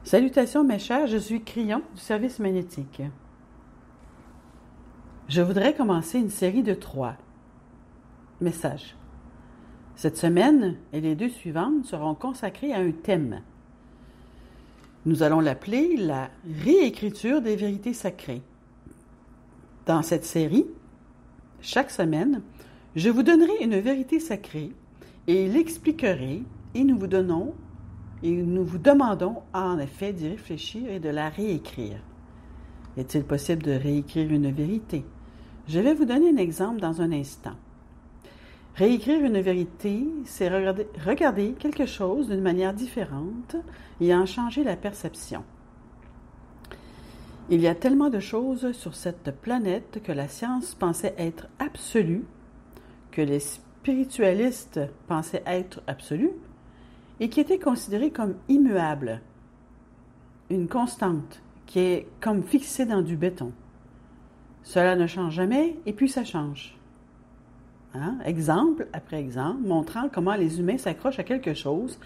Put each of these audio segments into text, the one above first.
Salutations mes chers, je suis Crillon du service magnétique. Je voudrais commencer une série de 3 messages. Cette semaine et les 2 suivantes seront consacrées à un thème. Nous allons l'appeler la réécriture des vérités sacrées. Dans cette série, chaque semaine, je vous donnerai une vérité sacrée et l'expliquerai et nous vous demandons en effet d'y réfléchir et de la réécrire. Est-il possible de réécrire une vérité? Je vais vous donner un exemple dans un instant. Réécrire une vérité, c'est regarder quelque chose d'une manière différente et en changer la perception. Il y a tellement de choses sur cette planète que la science pensait être absolue, que les spiritualistes pensaient être absolues, et qui étaient considérées comme immuables, une constante qui est comme fixée dans du béton. Cela ne change jamais et puis ça change. Exemple après exemple, montrant comment les humains s'accrochent à quelque chose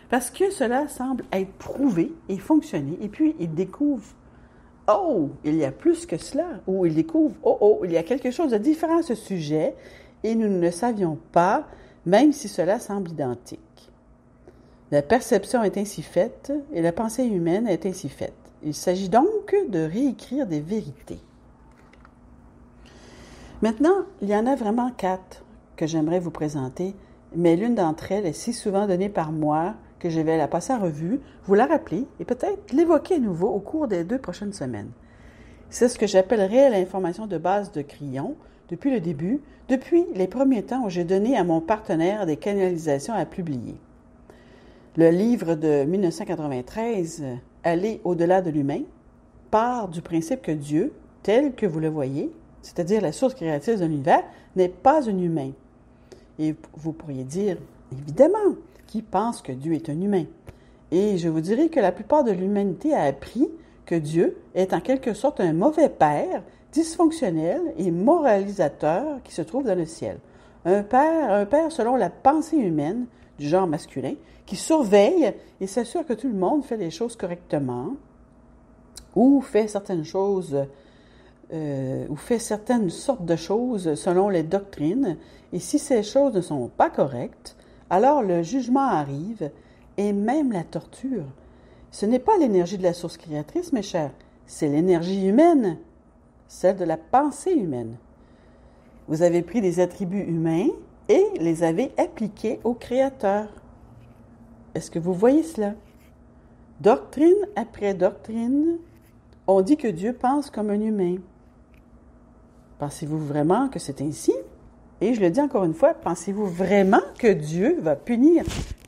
parce que cela semble être prouvé et fonctionner, et puis ils découvrent « Oh, il y a plus que cela » ou ils découvrent « Oh, il y a quelque chose de différent à ce sujet » et nous ne le savions pas, même si cela semble identique. La perception est ainsi faite et la pensée humaine est ainsi faite. Il s'agit donc de réécrire des vérités. Maintenant, il y en a vraiment 4 que j'aimerais vous présenter, mais l'une d'entre elles est si souvent donnée par moi que je vais la passer en revue, vous la rappeler et peut-être l'évoquer à nouveau au cours des 2 prochaines semaines. C'est ce que j'appellerais l'information de base de Crillon depuis le début, depuis les premiers temps où j'ai donné à mon partenaire des canalisations à publier. Le livre de 1993, « Aller au-delà de l'humain », part du principe que Dieu, tel que vous le voyez, c'est-à-dire la source créatrice de l'univers, n'est pas un humain. Et vous pourriez dire, évidemment, qui pense que Dieu est un humain? Et je vous dirai que la plupart de l'humanité a appris que Dieu est en quelque sorte un mauvais père, dysfonctionnel et moralisateur qui se trouve dans le ciel. Un père selon la pensée humaine, du genre masculin, qui surveille et s'assure que tout le monde fait les choses correctement ou fait certaines choses ou fait certaines sortes de choses selon les doctrines, et si ces choses ne sont pas correctes, alors le jugement arrive et même la torture. Ce n'est pas l'énergie de la source créatrice, mes chers, c'est l'énergie humaine, celle de la pensée humaine. Vous avez pris des attributs humains et les avez appliqués au Créateur. Est-ce que vous voyez cela? Doctrine après doctrine, on dit que Dieu pense comme un humain. Pensez-vous vraiment que c'est ainsi? Et je le dis encore une fois, pensez-vous vraiment que Dieu va punir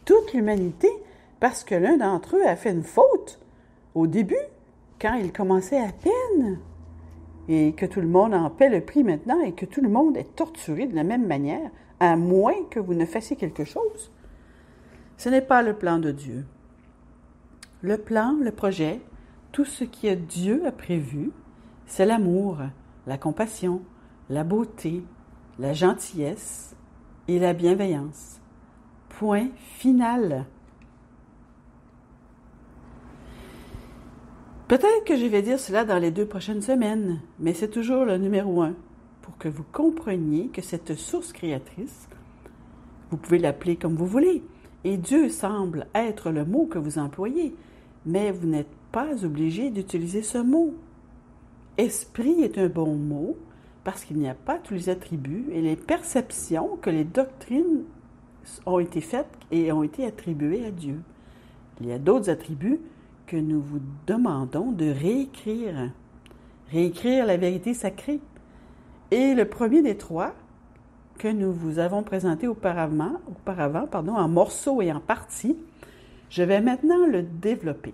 toute l'humanité parce que l'un d'entre eux a fait une faute au début, quand il commençait à peine, et que tout le monde en paie le prix maintenant et que tout le monde est torturé de la même manière, à moins que vous ne fassiez quelque chose? Ce n'est pas le plan de Dieu. Le plan, le projet, tout ce que Dieu a prévu, c'est l'amour, la compassion, la beauté, la gentillesse et la bienveillance. Point final. Peut-être que je vais dire cela dans les 2 prochaines semaines, mais c'est toujours le numéro 1 pour que vous compreniez que cette source créatrice, vous pouvez l'appeler comme vous voulez, et Dieu semble être le mot que vous employez, mais vous n'êtes pas obligé d'utiliser ce mot. Esprit est un bon mot parce qu'il n'y a pas tous les attributs et les perceptions que les doctrines ont été faites et ont été attribuées à Dieu. Il y a d'autres attributs que nous vous demandons de réécrire. Réécrire la vérité sacrée. Et le premier des 3 que nous vous avons présenté auparavant, en morceaux et en parties, je vais maintenant le développer.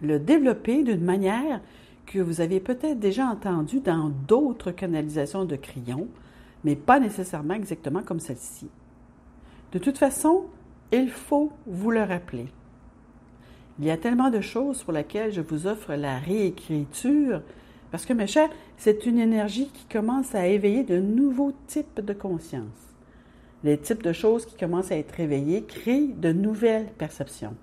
Le développer d'une manière que vous avez peut-être déjà entendu dans d'autres canalisations de Crillon, mais pas nécessairement exactement comme celle-ci. De toute façon, il faut vous le rappeler. Il y a tellement de choses pour lesquelles je vous offre la réécriture, parce que, mes chers, c'est une énergie qui commence à éveiller de nouveaux types de conscience. Les types de choses qui commencent à être réveillées créent de nouvelles perceptions.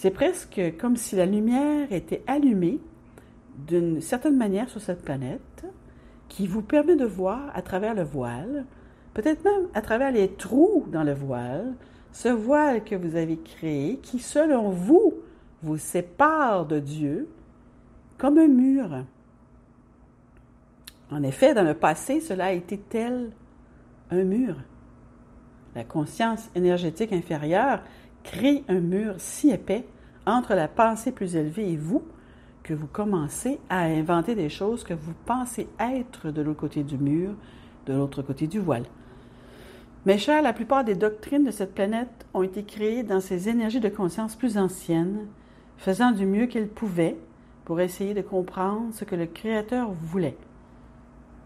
C'est presque comme si la lumière était allumée d'une certaine manière sur cette planète qui vous permet de voir à travers le voile, peut-être même à travers les trous dans le voile, ce voile que vous avez créé qui, selon vous, vous sépare de Dieu comme un mur. En effet, dans le passé, cela a été tel un mur. La conscience énergétique inférieure crée un mur si épais entre la pensée plus élevée et vous que vous commencez à inventer des choses que vous pensez être de l'autre côté du mur, de l'autre côté du voile. Mes chers, la plupart des doctrines de cette planète ont été créées dans ces énergies de conscience plus anciennes, faisant du mieux qu'elles pouvaient pour essayer de comprendre ce que le Créateur voulait.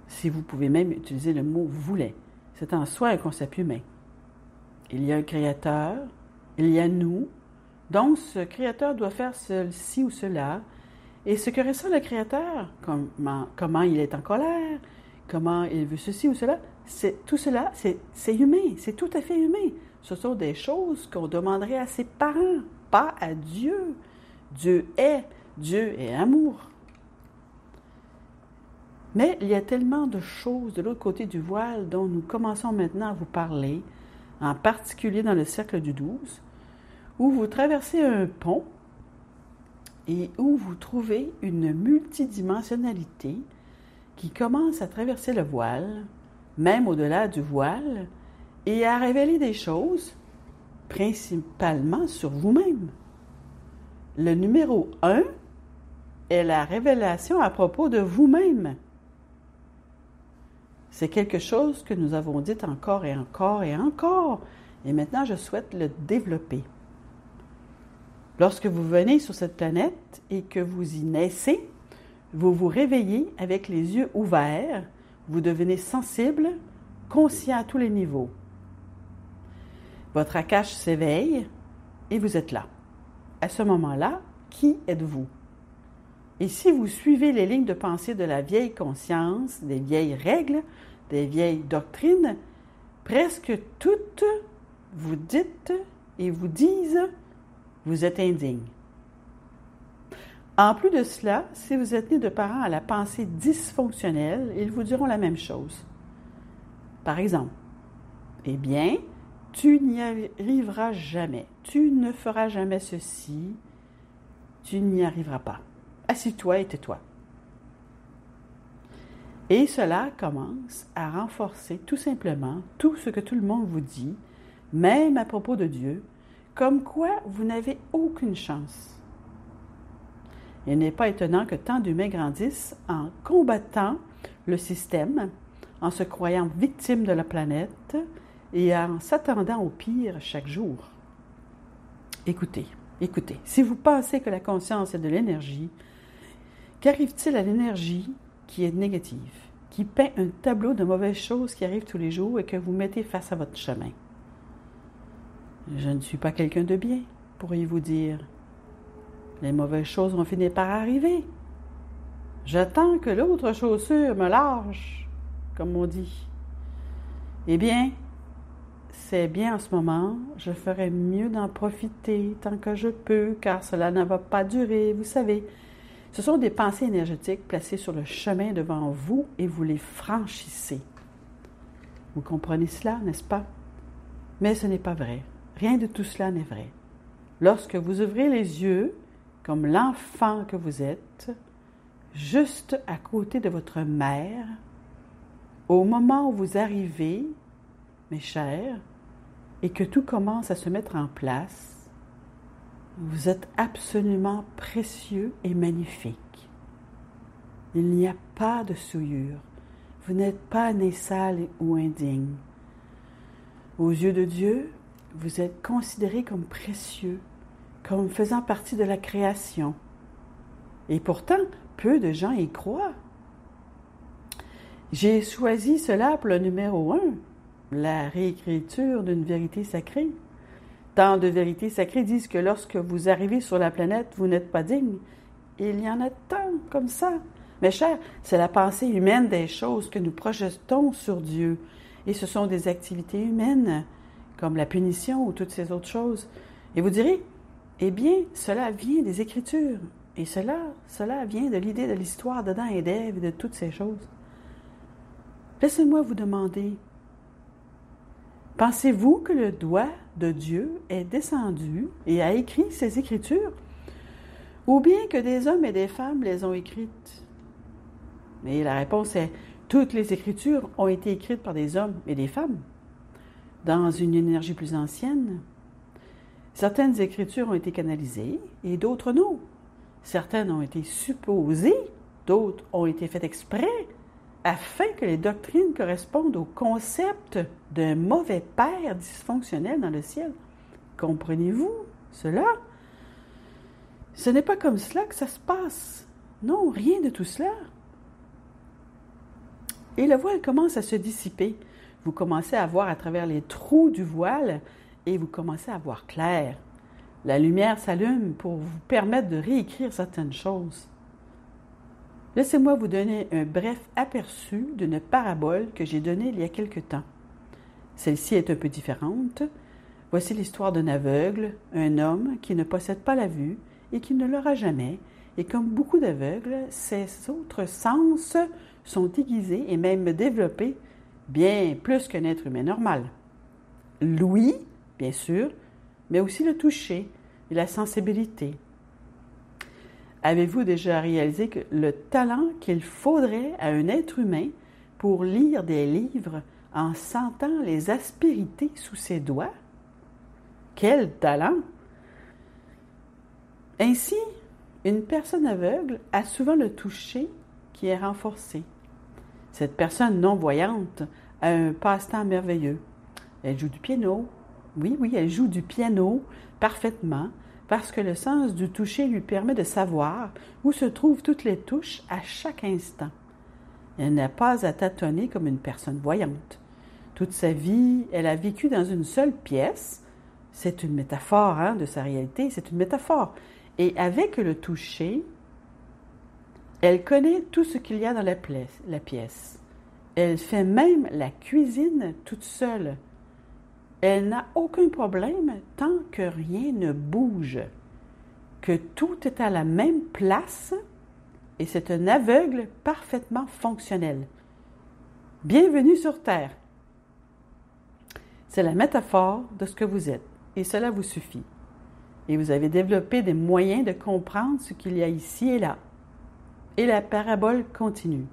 Si vous pouvez même utiliser le mot « voulait », c'est en soi un concept humain. Il y a un Créateur, il y a nous, donc ce Créateur doit faire ceci ou cela, et ce que ressent le Créateur, comment il est en colère, comment il veut ceci ou cela, tout cela, c'est humain, c'est tout à fait humain. Ce sont des choses qu'on demanderait à ses parents, pas à Dieu. Dieu est amour. Mais il y a tellement de choses de l'autre côté du voile dont nous commençons maintenant à vous parler, en particulier dans le cercle du 12, où vous traversez un pont et où vous trouvez une multidimensionnalité qui commence à traverser le voile, même au-delà du voile, et à révéler des choses, principalement sur vous-même. Le numéro 1 est la révélation à propos de vous-même. C'est quelque chose que nous avons dit encore et encore et encore, et maintenant je souhaite le développer. Lorsque vous venez sur cette planète et que vous y naissez, vous vous réveillez avec les yeux ouverts, vous devenez sensible, conscient à tous les niveaux. Votre Akash s'éveille et vous êtes là. À ce moment-là, qui êtes-vous? Et si vous suivez les lignes de pensée de la vieille conscience, des vieilles règles, des vieilles doctrines, presque toutes vous dites et vous disent « vous êtes indigne ». En plus de cela, si vous êtes né de parents à la pensée dysfonctionnelle, ils vous diront la même chose. Par exemple, « Eh bien, tu n'y arriveras jamais, tu ne feras jamais ceci, tu n'y arriveras pas. Assis-toi et tais-toi. » Et cela commence à renforcer tout simplement tout ce que tout le monde vous dit, même à propos de Dieu, comme quoi vous n'avez aucune chance. Il n'est pas étonnant que tant d'humains grandissent en combattant le système, en se croyant victimes de la planète et en s'attendant au pire chaque jour. Écoutez, si vous pensez que la conscience est de l'énergie, qu'arrive-t-il à l'énergie qui est négative, qui peint un tableau de mauvaises choses qui arrivent tous les jours et que vous mettez face à votre chemin? Je ne suis pas quelqu'un de bien, pourriez-vous dire. Les mauvaises choses vont finir par arriver. J'attends que l'autre chaussure me lâche, comme on dit. Eh bien, c'est bien en ce moment, je ferais mieux d'en profiter tant que je peux, car cela ne va pas durer, vous savez. Ce sont des pensées énergétiques placées sur le chemin devant vous et vous les franchissez. Vous comprenez cela, n'est-ce pas? Mais ce n'est pas vrai. Rien de tout cela n'est vrai. Lorsque vous ouvrez les yeux, comme l'enfant que vous êtes, juste à côté de votre mère, au moment où vous arrivez, mes chers, et que tout commence à se mettre en place, vous êtes absolument précieux et magnifique. Il n'y a pas de souillure. Vous n'êtes pas né sale ou indigne. Aux yeux de Dieu, vous êtes considéré comme précieux, comme faisant partie de la création. Et pourtant, peu de gens y croient. J'ai choisi cela pour le numéro 1, la réécriture d'une vérité sacrée. Tant de vérités sacrées disent que lorsque vous arrivez sur la planète, vous n'êtes pas digne. Et il y en a tant comme ça. Mes chers, c'est la pensée humaine des choses que nous projetons sur Dieu. Et ce sont des activités humaines, comme la punition ou toutes ces autres choses. Et vous direz, Eh bien, cela vient des Écritures. Et cela vient de l'idée de l'histoire d'Adam et d'Ève et de toutes ces choses. Laissez-moi vous demander, pensez-vous que le doigt de Dieu est descendu et a écrit ces Écritures, ou bien que des hommes et des femmes les ont écrites? Et la réponse est, toutes les Écritures ont été écrites par des hommes et des femmes, dans une énergie plus ancienne. Certaines Écritures ont été canalisées et d'autres non. Certaines ont été supposées, d'autres ont été faites exprès, afin que les doctrines correspondent au concept d'un mauvais père dysfonctionnel dans le ciel. Comprenez-vous cela? Ce n'est pas comme cela que ça se passe. Non, rien de tout cela. Et le voile commence à se dissiper. Vous commencez à voir à travers les trous du voile et vous commencez à voir clair. La lumière s'allume pour vous permettre de réécrire certaines choses. Laissez-moi vous donner un bref aperçu d'une parabole que j'ai donnée il y a quelque temps. Celle-ci est un peu différente. Voici l'histoire d'un aveugle, un homme qui ne possède pas la vue et qui ne l'aura jamais. Et comme beaucoup d'aveugles, ses autres sens sont aiguisés et même développés bien plus qu'un être humain normal. L'ouïe, bien sûr, mais aussi le toucher et la sensibilité. Avez-vous déjà réalisé que le talent qu'il faudrait à un être humain pour lire des livres en sentant les aspérités sous ses doigts? Quel talent! Ainsi, une personne aveugle a souvent le toucher qui est renforcé. Cette personne non-voyante a un passe-temps merveilleux. Elle joue du piano. Oui, elle joue du piano parfaitement parce que le sens du toucher lui permet de savoir où se trouvent toutes les touches à chaque instant. Elle n'a pas à tâtonner comme une personne voyante. Toute sa vie, elle a vécu dans une seule pièce. C'est une métaphore de sa réalité, c'est une métaphore. Et avec le toucher, elle connaît tout ce qu'il y a dans la pièce. Elle fait même la cuisine toute seule. Elle n'a aucun problème tant que rien ne bouge, que tout est à la même place et c'est un aveugle parfaitement fonctionnel. Bienvenue sur Terre. C'est la métaphore de ce que vous êtes et cela vous suffit. Et vous avez développé des moyens de comprendre ce qu'il y a ici et là. Et la parabole continue.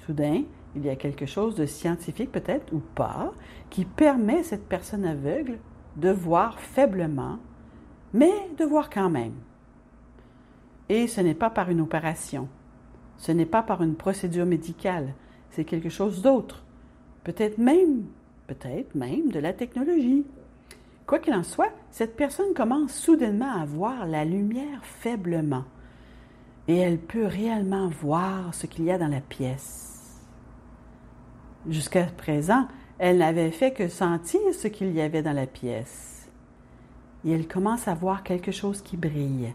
Soudain, il y a quelque chose de scientifique peut-être ou pas qui permet à cette personne aveugle de voir faiblement, mais de voir quand même. Et ce n'est pas par une opération, ce n'est pas par une procédure médicale, c'est quelque chose d'autre, peut-être même de la technologie. Quoi qu'il en soit, cette personne commence soudainement à voir la lumière faiblement et elle peut réellement voir ce qu'il y a dans la pièce. Jusqu'à présent, elle n'avait fait que sentir ce qu'il y avait dans la pièce. Et elle commence à voir quelque chose qui brille.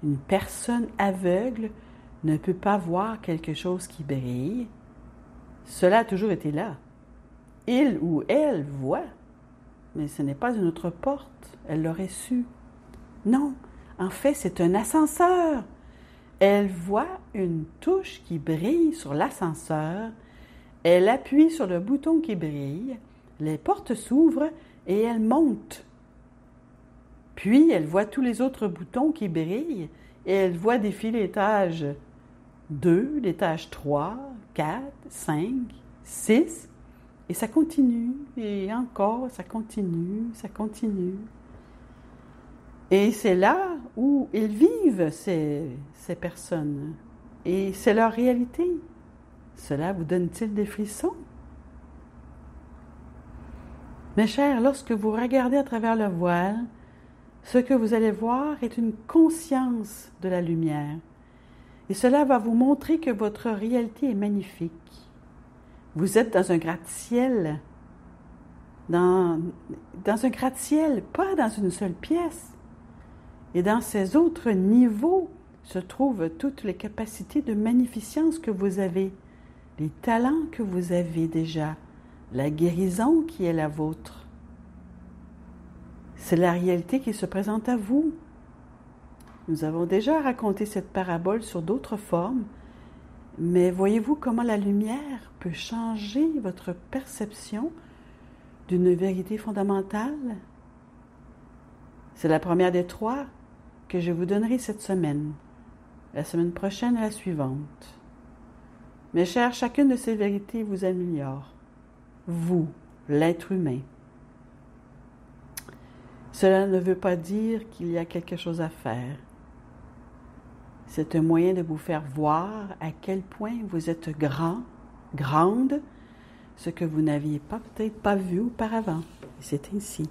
Une personne aveugle ne peut pas voir quelque chose qui brille. Cela a toujours été là. Il ou elle voit, mais ce n'est pas une autre porte. Elle l'aurait su. Non, en fait, c'est un ascenseur. Elle voit une touche qui brille sur l'ascenseur. Elle appuie sur le bouton qui brille, les portes s'ouvrent et elle monte. Puis, elle voit tous les autres boutons qui brillent et elle voit défiler l'étage 2, l'étage 3, 4, 5, 6 et ça continue et encore, ça continue. Et c'est là où ils vivent, ces personnes. Et c'est leur réalité. Cela vous donne-t-il des frissons? Mes chers, lorsque vous regardez à travers le voile, ce que vous allez voir est une conscience de la lumière. Et cela va vous montrer que votre réalité est magnifique. Vous êtes dans un gratte-ciel, dans un gratte-ciel, pas dans une seule pièce. Et dans ces autres niveaux se trouvent toutes les capacités de magnificence que vous avez, les talents que vous avez déjà, la guérison qui est la vôtre. C'est la réalité qui se présente à vous. Nous avons déjà raconté cette parabole sur d'autres formes, mais voyez-vous comment la lumière peut changer votre perception d'une vérité fondamentale? C'est la première des 3 que je vous donnerai cette semaine, la semaine prochaine et la suivante. Mes chers, chacune de ces vérités vous améliore. Vous, l'être humain. Cela ne veut pas dire qu'il y a quelque chose à faire. C'est un moyen de vous faire voir à quel point vous êtes grand, grande, ce que vous n'aviez peut-être pas vu auparavant. Et c'est ainsi.